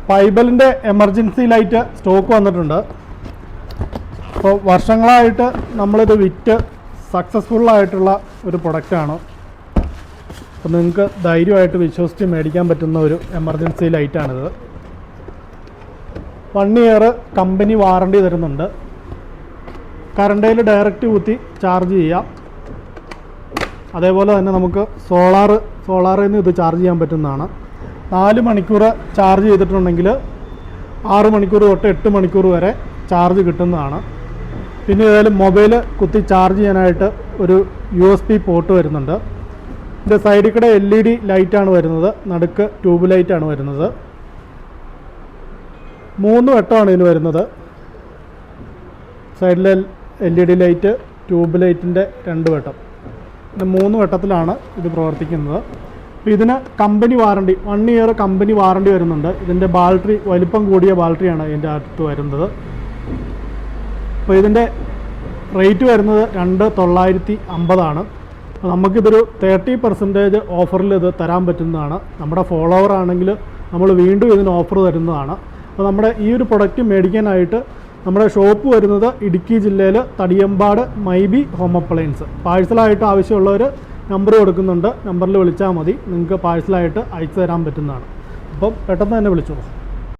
പൈബലിൻ്റെ emergency light stock വന്നിട്ടുണ്ട്. അപ്പോൾ വർഷങ്ങളായിട്ട് നമ്മളിത് വിറ്റ് സക്സസ്ഫുള്ളായിട്ടുള്ള ഒരു പ്രൊഡക്റ്റാണ്. അപ്പോൾ നിങ്ങൾക്ക് ധൈര്യമായിട്ട് വിശ്വസിച്ച് മേടിക്കാൻ പറ്റുന്ന ഒരു എമർജൻസി ലൈറ്റാണിത്. 1 ഇയർ കമ്പനി വാറണ്ടി തരുന്നുണ്ട്. കറണ്ടയിൽ ഡയറക്റ്റ് കുത്തി ചാർജ് ചെയ്യാം. അതേപോലെ തന്നെ നമുക്ക് സോളാറിൽ നിന്ന് ഇത് ചാർജ് ചെയ്യാൻ പറ്റുന്നതാണ്. 4 മണിക്കൂർ ചാർജ് ചെയ്തിട്ടുണ്ടെങ്കിൽ 6 മണിക്കൂർ തൊട്ട് 8 മണിക്കൂർ വരെ ചാർജ് കിട്ടുന്നതാണ്. പിന്നെ ഏതായാലും മൊബൈൽ കുത്തി ചാർജ് ചെയ്യാനായിട്ട് ഒരു USB പോർട്ട് വരുന്നുണ്ട്. ഇതിൻ്റെ സൈഡിൽ കൂടെ LED ലൈറ്റാണ് വരുന്നത്, നടുക്ക് ട്യൂബ് ലൈറ്റാണ് വരുന്നത്. 3 വെട്ടമാണ് ഇതിന് വരുന്നത്. സൈഡിലെ LED ലൈറ്റ്, ട്യൂബ് ലൈറ്റിൻ്റെ 2 വെട്ടം, പിന്നെ 3 വെട്ടത്തിലാണ് ഇത് പ്രവർത്തിക്കുന്നത്. അപ്പോൾ ഇതിന് company warranty 1 year company warranty വരുന്നുണ്ട്. ഇതിൻ്റെ ബാറ്ററി വലിപ്പം കൂടിയ ബാറ്ററിയാണ് ഇതിൻ്റെ അകത്ത് വരുന്നത്. അപ്പോൾ ഇതിൻ്റെ റേറ്റ് വരുന്നത് 2950 അപ്പോൾ നമുക്കിതൊരു 30% ഓഫറിൽ ഇത് തരാൻ പറ്റുന്നതാണ്. നമ്മുടെ ഫോളോവർ ആണെങ്കിൽ നമ്മൾ വീണ്ടും ഇതിന് ഓഫർ തരുന്നതാണ്. അപ്പോൾ നമ്മുടെ ഈ ഒരു പ്രൊഡക്റ്റ് മേടിക്കാനായിട്ട് നമ്മുടെ ഷോപ്പ് വരുന്നത് ഇടുക്കി ജില്ലയിൽ തടിയമ്പാട് മൈബി ഹോം അപ്ലയൻസ്. പാഴ്സലായിട്ട് ആവശ്യമുള്ളവർ നമ്പർ കൊടുക്കുന്നുണ്ട്, നമ്പറിൽ വിളിച്ചാൽ മതി, നിങ്ങൾക്ക് പാഴ്സലായിട്ട് അയച്ചു തരാൻ പറ്റുന്നതാണ്. അപ്പം പെട്ടെന്ന് തന്നെ വിളിച്ചോളൂ.